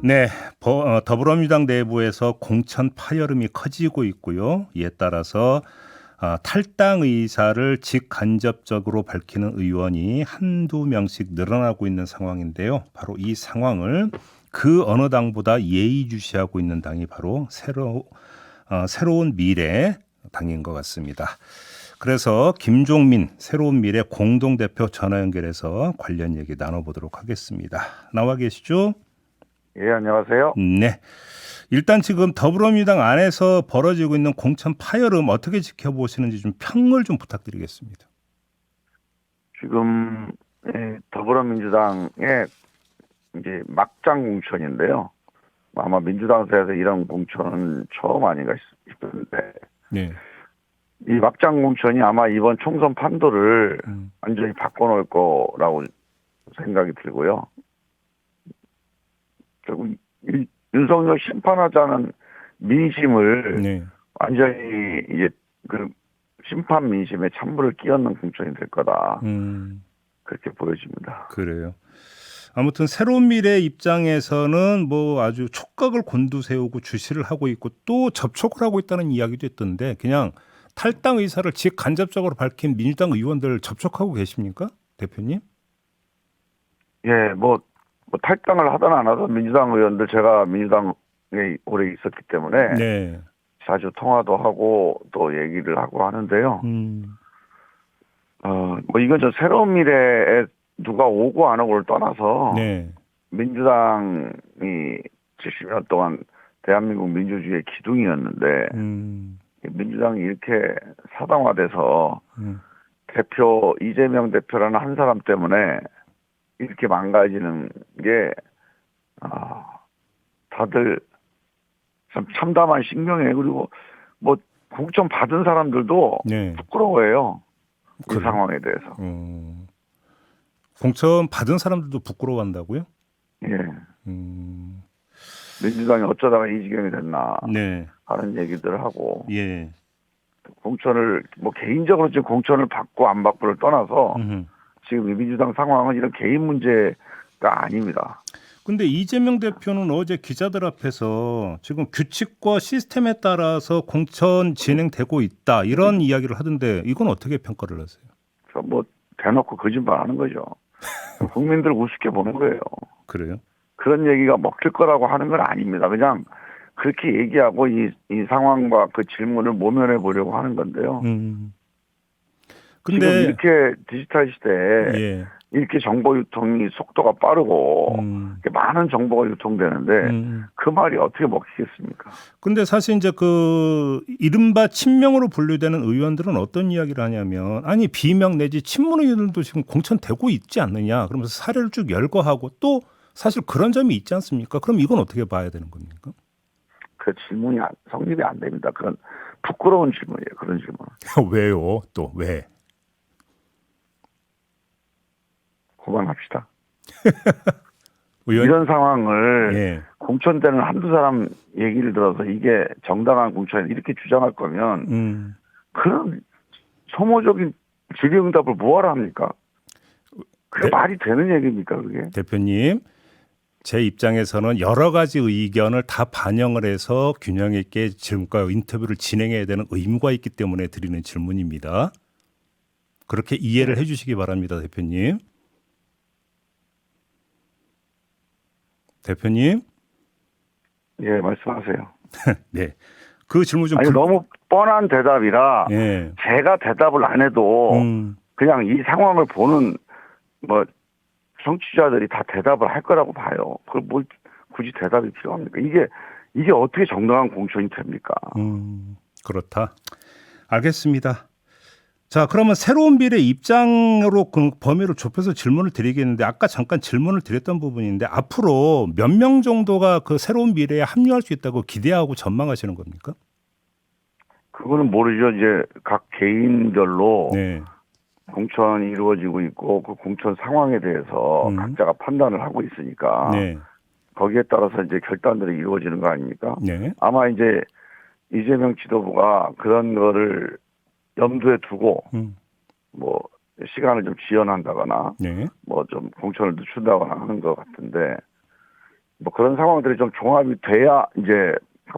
네, 더불어민주당 내부에서 공천 파열음이 커지고 있고요. 이에 따라서 탈당 의사를 직간접적으로 밝히는 의원이 한두 명씩 늘어나고 있는 상황인데요. 바로 이 상황을 그 어느 당보다 예의주시하고 있는 당이 바로 새로운 미래 당인 것 같습니다. 그래서 김종민 새로운 미래 공동대표 전화 연결해서 관련 얘기 나눠보도록 하겠습니다. 나와 계시죠? 예, 안녕하세요. 네. 일단 지금 더불어민주당 안에서 벌어지고 있는 공천 파열음 어떻게 지켜보시는지 좀 평을 좀 부탁드리겠습니다. 지금 더불어민주당의 이제 막장 공천인데요. 아마 민주당에서 이런 공천은 처음 아닌가 싶은데 네. 이 막장 공천이 아마 이번 총선 판도를 음. 완전히 바꿔놓을 거라고 생각이 들고요. 결국 윤석열 심판하자는 민심을 네. 완전히 이제 그 심판 민심에 찬물을 끼얹는 공천이 될 거다. 그렇게 보여집니다. 그래요. 아무튼 새로운 미래 입장에서는 뭐 아주 촉각을 곤두세우고 주시를 하고 있고 또 접촉을 하고 있다는 이야기도 있던데 그냥 탈당 의사를 직간접적으로 밝힌 민주당 의원들 접촉하고 계십니까? 대표님? 예, 뭐 탈당을 하든 안 하든 민주당 의원들 제가 민주당에 오래 있었기 때문에 네. 자주 통화도 하고 또 얘기를 하고 하는데요. 뭐 이건 저 새로운 미래에 누가 오고 안 오고를 떠나서 네. 민주당이 70년 동안 대한민국 민주주의의 기둥이었는데 민주당이 이렇게 사당화돼서 대표 이재명 대표라는 한 사람 때문에 이렇게 망가지는 게 다들 참 참담한 신경이에요. 그리고 뭐 공천 받은 사람들도 네. 부끄러워해요. 이 그래요? 상황에 대해서. 공천 받은 사람들도 부끄러워한다고요? 예. 음. 민주당이 어쩌다가 이 지경이 됐나 네. 하는 얘기들을 하고 예. 공천을 뭐 개인적으로 지금 공천을 받고 안 받고를 떠나서 음흠. 지금 이 민주당 상황은 이런 개인 문제가 아닙니다. 근데 이재명 대표는 어제 기자들 앞에서 지금 규칙과 시스템에 따라서 공천 진행되고 있다 이런 이야기를 하던데 이건 어떻게 평가를 하세요? 그래서 뭐 대놓고 거짓말하는 거죠. 국민들 우습게 보는 거예요. 그래요? 그런 얘기가 먹힐 거라고 하는 건 아닙니다. 그냥 그렇게 얘기하고 이 상황과 그 질문을 모면해 보려고 하는 건데요. 음. 지금 근데 이렇게 디지털 시대에 예. 이렇게 정보 유통이 속도가 빠르고 이렇게 많은 정보가 유통되는데 그 말이 어떻게 먹히겠습니까? 근데 사실 이제 그 이른바 친명으로 분류되는 의원들은 어떤 이야기를 하냐면 아니 비명 내지 친문 의원들도 지금 공천되고 있지 않느냐 그러면서 사례를 쭉 열거하고 또 사실 그런 점이 있지 않습니까? 그럼 이건 어떻게 봐야 되는 겁니까? 그 질문이 성립이 안 됩니다. 그건 부끄러운 질문이에요. 그런 질문. 왜요? 또 왜? 그만합시다. 의원 이런 상황을 예. 공천되는 한두 사람 얘기를 들어서 이게 정당한 공천이 이렇게 주장할 거면 그런 소모적인 질의응답을 뭐하러 합니까? 그게 말이 되는 얘기입니까 그게? 대표님 제 입장에서는 여러 가지 의견을 다 반영을 해서 균형 있게 질문과 인터뷰를 진행해야 되는 의무가 있기 때문에 드리는 질문입니다. 그렇게 이해를 네. 해주시기 바랍니다, 대표님. 대표님, 예, 말씀하세요. 네, 그 질문 좀 아니 너무 뻔한 대답이라 예, 제가 대답을 안 해도 그냥 이 상황을 보는 뭐 청취자들이 다 대답을 할 거라고 봐요. 그걸 뭘 굳이 대답이 필요합니까? 이게 어떻게 정당한 공천이 됩니까? 그렇다. 알겠습니다. 자, 그러면 새로운 비례 입장으로 그 범위를 좁혀서 질문을 드리겠는데 아까 잠깐 질문을 드렸던 부분인데 앞으로 몇 명 정도가 그 새로운 미래에 합류할 수 있다고 기대하고 전망하시는 겁니까? 그거는 모르죠. 이제 각 개인별로 네. 공천이 이루어지고 있고 그 공천 상황에 대해서 각자가 판단을 하고 있으니까 네. 거기에 따라서 이제 결단들이 이루어지는 거 아닙니까? 네. 아마 이제 이재명 지도부가 그런 거를 염두에 두고 뭐 시간을 좀 지연한다거나 네. 뭐 좀 공천을 늦춘다거나 하는 것 같은데 뭐 그런 상황들이 좀 종합이 돼야 이제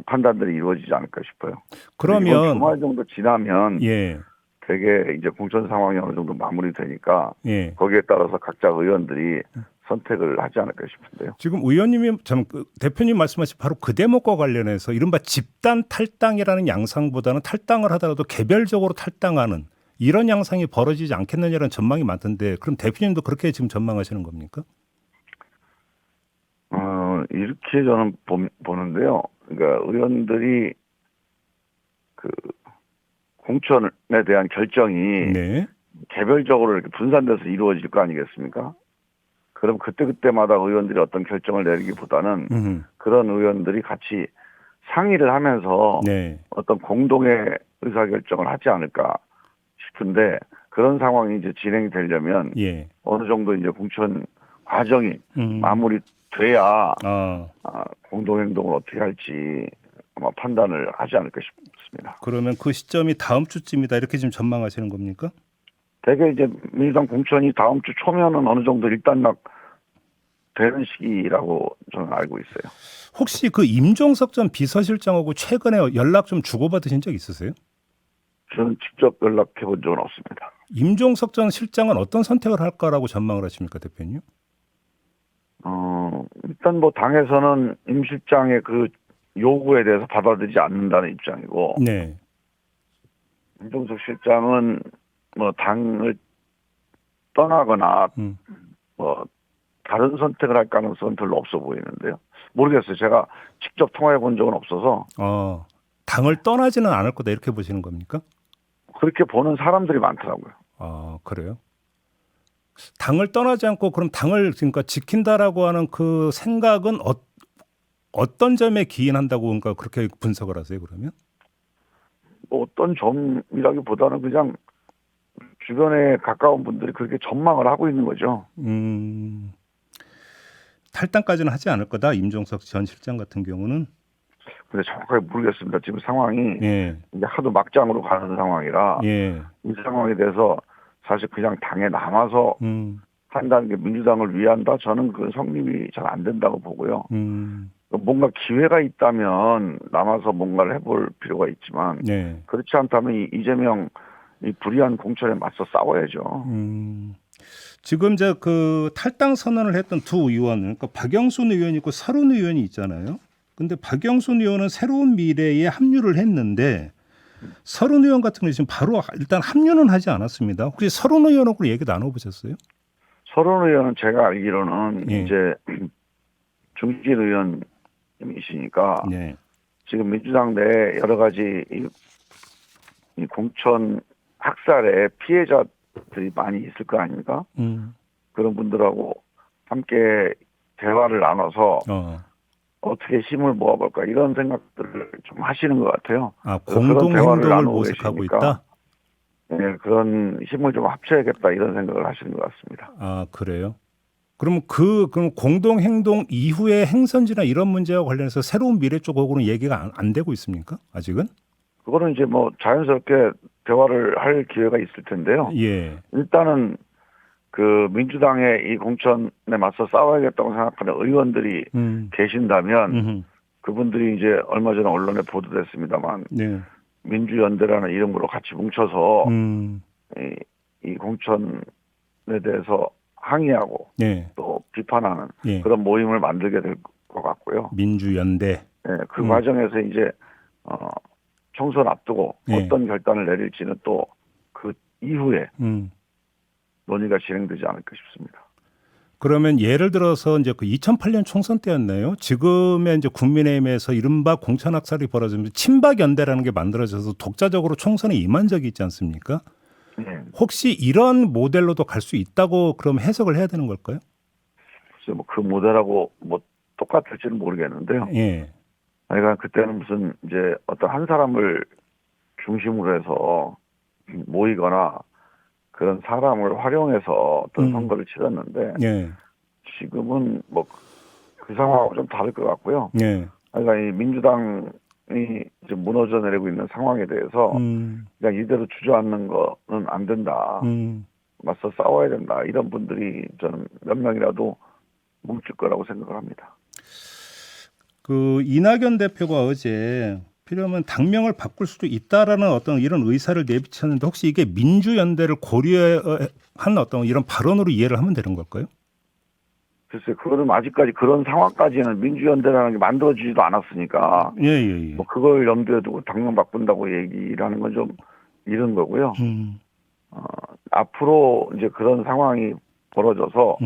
판단들이 이루어지지 않을까 싶어요. 그러면 주말 정도 지나면 예, 되게 이제 공천 상황이 어느 정도 마무리되니까 예. 거기에 따라서 각자 의원들이 선택을 하지 않을까 싶은데요. 지금 의원님이 대표님 말씀하신 바로 그 대목과 관련해서 이른바 집단 탈당이라는 양상보다는 탈당을 하더라도 개별적으로 탈당하는 이런 양상이 벌어지지 않겠느냐는 전망이 많던데 그럼 대표님도 그렇게 지금 전망하시는 겁니까? 이렇게 저는 보는데요. 그러니까 의원들이 그 공천에 대한 결정이 네. 개별적으로 이렇게 분산돼서 이루어질 거 아니겠습니까? 그럼 그때그때마다 의원들이 어떤 결정을 내리기보다는 그런 의원들이 같이 상의를 하면서 네. 어떤 공동의 의사결정을 하지 않을까 싶은데 그런 상황이 이제 진행이 되려면 예. 어느 정도 이제 공천 과정이 마무리돼야 아, 공동행동을 어떻게 할지 아마 판단을 하지 않을까 싶습니다. 그러면 그 시점이 다음 주쯤이다 이렇게 지금 전망하시는 겁니까? 대개 이제 민주당 공천이 다음 주 초면은 어느 정도 일단락 되는 시기라고 저는 알고 있어요. 혹시 그 임종석 전 비서실장하고 최근에 연락 좀 주고받으신 적 있으세요? 저는 직접 연락해 본 적은 없습니다. 임종석 전 실장은 어떤 선택을 할까라고 전망을 하십니까, 대표님? 일단 뭐 당에서는 임 실장의 그 요구에 대해서 받아들이지 않는다는 입장이고, 네. 임종석 실장은 뭐 당을 떠나거나 뭐 다른 선택을 할 가능성은 별로 없어 보이는데요. 모르겠어요. 제가 직접 통화해 본 적은 없어서. 당을 떠나지는 않을 거다 이렇게 보시는 겁니까? 그렇게 보는 사람들이 많더라고요. 아, 그래요? 당을 떠나지 않고 그럼 당을 그러니까 지킨다라고 하는 그 생각은 어떤 점에 기인한다고 그러니까 그렇게 분석을 하세요, 그러면? 뭐 어떤 점이라기보다는 그냥 주변에 가까운 분들이 그렇게 전망을 하고 있는 거죠. 탈당까지는 하지 않을 거다. 임종석 전 실장 같은 경우는. 근데 정확하게 모르겠습니다. 지금 상황이 예. 이제 하도 막장으로 가는 상황이라 예. 이 상황에 대해서 사실 그냥 당에 남아서 한다는 게 민주당을 위한다. 저는 그 성립이 잘 안 된다고 보고요. 뭔가 기회가 있다면 남아서 뭔가를 해볼 필요가 있지만 네. 그렇지 않다면 이재명 이 불의한 공천에 맞서 싸워야죠. 지금 이제 그 탈당 선언을 했던 두 의원, 그러니까 박영순 의원이 있고 서른 의원이 있잖아요. 근데 박영순 의원은 새로운 미래에 합류를 했는데 서른 의원 같은 경우는 지금 바로 일단 합류는 하지 않았습니다. 혹시 서른 의원하고 얘기 나눠보셨어요? 서른 의원은 제가 알기로는 예. 이제 중진 의원이시니까 네. 지금 민주당 내 여러 가지 이 공천 학살의 피해자들이 많이 있을 거 아닙니까? 그런 분들하고 함께 대화를 나눠서 어떻게 힘을 모아볼까 이런 생각들을 좀 하시는 것 같아요. 공동 행동을 모색하고 있다. 네, 그런 힘을 좀 합쳐야겠다 이런 생각을 하시는 것 같습니다. 아, 그래요? 그럼 그럼 공동 행동 이후의 행선지나 이런 문제와 관련해서 새로운 미래 쪽으로는 얘기가 안 되고 있습니까? 아직은? 그거는 이제 뭐 자연스럽게 대화를 할 기회가 있을 텐데요. 예. 일단은 그 민주당의 이 공천에 맞서 싸워야겠다고 생각하는 의원들이 계신다면 그분들이 이제 얼마 전에 언론에 보도됐습니다만 네. 민주연대라는 이름으로 같이 뭉쳐서 이 공천에 대해서 항의하고 네. 또 비판하는 예. 그런 모임을 만들게 될 것 같고요. 민주연대. 네, 그 과정에서 이제 총선 앞두고 예. 어떤 결단을 내릴지는 또 그 이후에 논의가 진행되지 않을까 싶습니다. 그러면 예를 들어서 이제 그 2008년 총선 때였나요? 지금의 이제 국민의힘에서 이른바 공천학살이 벌어지면서 친박연대라는 게 만들어져서 독자적으로 총선에 임한 적이 있지 않습니까? 네. 혹시 이런 모델로도 갈 수 있다고 그럼 해석을 해야 되는 걸까요? 글쎄 뭐 그 모델하고 뭐 똑같을지는 모르겠는데요. 예. 그러니까 그때는 무슨 이제 어떤 한 사람을 중심으로 해서 모이거나 그런 사람을 활용해서 어떤 선거를 치렀는데 예. 지금은 뭐 그 상황하고 좀 다를 것 같고요. 예. 그러니까 이 민주당이 이제 무너져 내리고 있는 상황에 대해서 그냥 이대로 주저앉는 거는 안 된다. 맞서 싸워야 된다. 이런 분들이 저는 몇 명이라도 뭉칠 거라고 생각을 합니다. 그 이낙연 대표가 어제 필요하면 당명을 바꿀 수도 있다라는 어떤 이런 의사를 내비쳤는데 혹시 이게 민주연대를 고려한 어떤 이런 발언으로 이해를 하면 되는 걸까요? 글쎄, 그거는 아직까지 그런 상황까지는 민주연대라는 게 만들어지지도 않았으니까. 예. 뭐 그걸 염두에 두고 당명 바꾼다고 얘기를 하는 건 좀 이런 거고요. 앞으로 이제 그런 상황이 벌어져서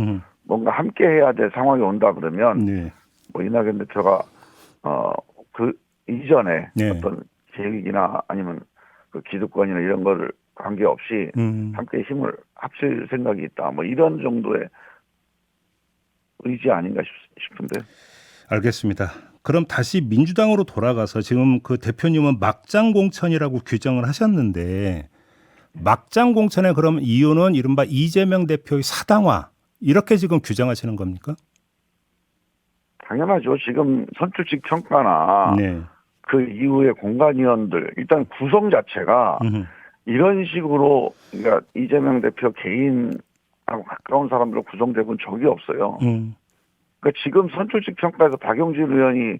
뭔가 함께 해야 될 상황이 온다 그러면 네. 뭐 이낙연 대표가 그 이전에 네. 어떤 계획이나 아니면 그 기득권이나 이런 거를 관계없이 함께 힘을 합칠 생각이 있다. 뭐 이런 정도의 의지 아닌가 싶은데. 알겠습니다. 그럼 다시 민주당으로 돌아가서 지금 그 대표님은 막장 공천이라고 규정을 하셨는데 막장 공천의 그럼 이유는 이른바 이재명 대표의 사당화 이렇게 지금 규정하시는 겁니까? 당연하죠. 지금 선출직 평가나 네. 그 이후에 공관위원들 일단 구성 자체가 이런 식으로 그러니까 이재명 대표 개인하고 가까운 사람들로 구성되고 본 적이 없어요. 그러니까 지금 선출직 평가에서 박용진 의원이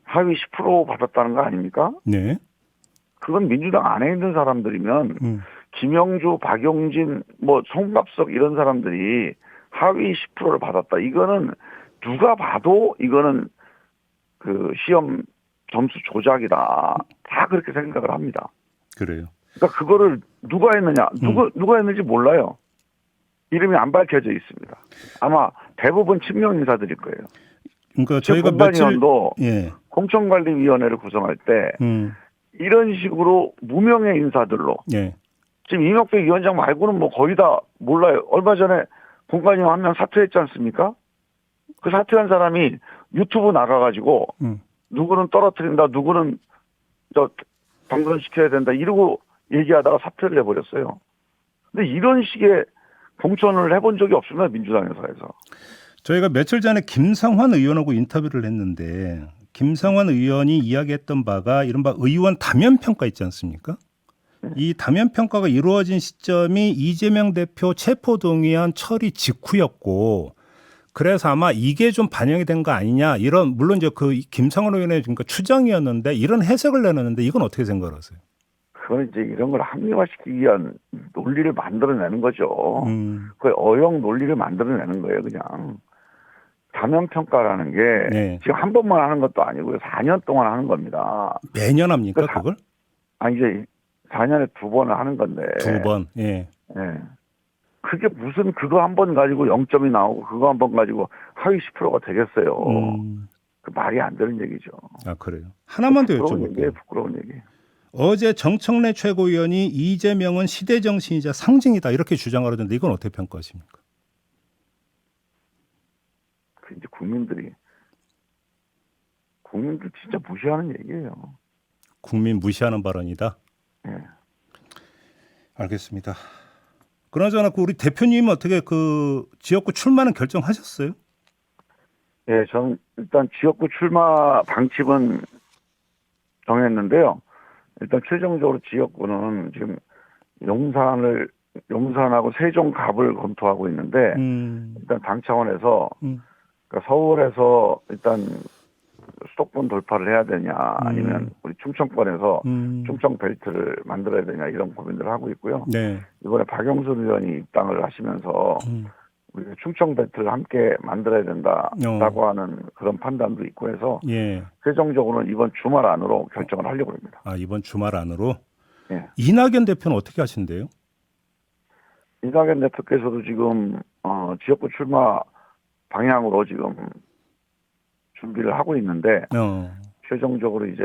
하위 10% 받았다는 거 아닙니까? 네. 그건 민주당 안에 있는 사람들이면 김영주, 박용진, 뭐 송갑석 이런 사람들이 하위 10%를 받았다. 이거는 누가 봐도 이거는 그 시험 점수 조작이다. 다 그렇게 생각을 합니다. 그래요. 그러니까 그거를 누가 했느냐, 누가 했는지 몰라요. 이름이 안 밝혀져 있습니다. 아마 대부분 친명 인사들일 거예요. 그러니까 저희가 며칠 예. 공천관리위원회를 구성할 때 이런 식으로 무명의 인사들로 예. 지금 이명박 위원장 말고는 뭐 거의 다 몰라요. 얼마 전에 공관위원 한 명 사퇴했지 않습니까? 그 사퇴한 사람이 유튜브 나가가지고 누구는 떨어뜨린다, 누구는 당선시켜야 된다 이러고 얘기하다가 사퇴를 해버렸어요. 근데 이런 식의 공천을 해본 적이 없습니다. 민주당에서. 저희가 며칠 전에 김상환 의원하고 인터뷰를 했는데 김상환 의원이 이야기했던 바가 이른바 의원 다면평가 있지 않습니까? 이 다면평가가 이루어진 시점이 이재명 대표 체포동의안 처리 직후였고 그래서 아마 이게 좀 반영이 된 거 아니냐 이런 물론 이제 그 김상환 의원의 그러니까 추정이었는데 이런 해석을 내놨는데 이건 어떻게 생각하세요? 그건 이제 이런 걸 합리화시키기 위한 논리를 만들어내는 거죠. 그 어용 논리를 만들어내는 거예요, 그냥. 다면평가라는 게 네. 지금 한 번만 하는 것도 아니고요. 4년 동안 하는 겁니다. 매년 합니까, 그걸? 이제 4년에 2번을 하는 건데. 2번, 예. 예. 그게 무슨 그거 한 번 가지고 0점이 나오고 그거 한 번 가지고 하위 10%가 되겠어요. 그 말이 안 되는 얘기죠. 아, 그래요. 하나만 더 여쭤볼게요. 부끄러운 얘기. 어제 정청래 최고위원이 이재명은 시대정신이자 상징이다 이렇게 주장을 하던데 이건 어떻게 평가하십니까? 그 이제 국민들 진짜 무시하는 얘기예요. 국민 무시하는 발언이다. 예. 알겠습니다. 그나저나 그 우리 대표님은 어떻게 그 지역구 출마는 결정하셨어요? 예, 저는 일단 지역구 출마 방침은 정했는데요. 일단 최종적으로 지역구는 지금 용산하고 세종갑을 검토하고 있는데 일단 당 차원에서 그러니까 서울에서 일단 수도권 돌파를 해야 되냐 아니면 우리 충청권에서 충청 벨트를 만들어야 되냐 이런 고민들을 하고 있고요. 네. 이번에 박영수 의원이 입당을 하시면서 우리가 충청 벨트를 함께 만들어야 된다라고 하는 그런 판단도 있고 해서 예. 최종적으로는 이번 주말 안으로 결정을 하려고 합니다. 아, 이번 주말 안으로? 예. 이낙연 대표는 어떻게 하신대요? 이낙연 대표께서도 지금 지역구 출마 방향으로 지금 준비를 하고 있는데 최종적으로 이제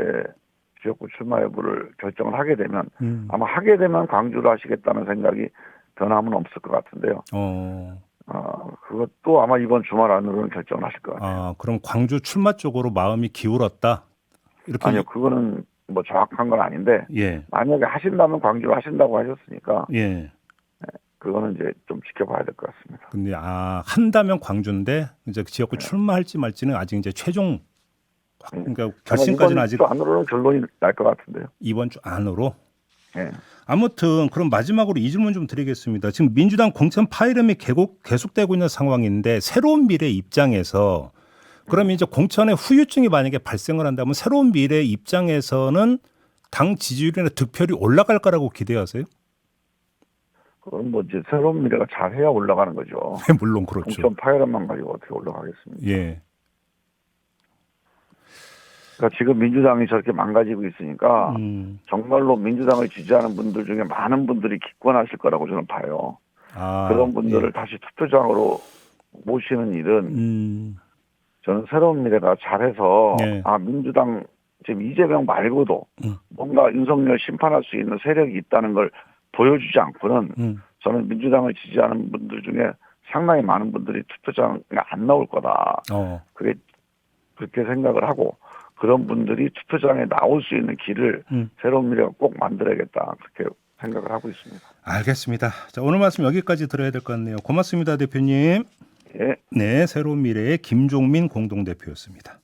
지역구 출마 여부를 결정을 하게 되면 아마 하게 되면 광주로 하시겠다는 생각이 변함은 없을 것 같은데요. 그것도 아마 이번 주말 안으로는 결정을 하실 것 같아요. 아, 그럼 광주 출마 쪽으로 마음이 기울었다? 이렇게 아니요, 그거는 뭐 정확한 건 아닌데 예. 만약에 하신다면 광주로 하신다고 하셨으니까 예. 그거는 이제 좀 지켜봐야 될 것 같습니다. 근데 한다면 광주인데 이제 지역구 출마할지 말지는 아직 이제 최종 그러니까 결심까지는 아직 이번 주 안으로는 결론이 날 것 같은데요. 이번 주 안으로. 네. 아무튼 그럼 마지막으로 이 질문 좀 드리겠습니다. 지금 민주당 공천 파열음이 계속되고 있는 상황인데 새로운 미래 입장에서 그러면 이제 공천의 후유증이 만약에 발생을 한다면 새로운 미래 입장에서는 당 지지율이나 득표율이 올라갈 거라고 기대하세요? 그건 뭐 이제 새로운 미래가 잘해야 올라가는 거죠. 물론 그렇죠. 공천 파열음만 가지고 어떻게 올라가겠습니까? 예. 그러니까 지금 민주당이 저렇게 망가지고 있으니까 정말로 민주당을 지지하는 분들 중에 많은 분들이 기권하실 거라고 저는 봐요. 그런 분들을 다시 투표장으로 모시는 일은 저는 새로운 미래가 잘해서 민주당 지금 이재명 말고도 뭔가 윤석열 심판할 수 있는 세력이 있다는 걸 보여주지 않고는 저는 민주당을 지지하는 분들 중에 상당히 많은 분들이 투표장에 안 나올 거다. 그렇게 생각을 하고 그런 분들이 투표장에 나올 수 있는 길을 새로운 미래가 꼭 만들어야겠다. 그렇게 생각을 하고 있습니다. 알겠습니다. 자, 오늘 말씀 여기까지 들어야 될 것 같네요. 고맙습니다, 대표님. 예. 네, 새로운 미래의 김종민 공동대표였습니다.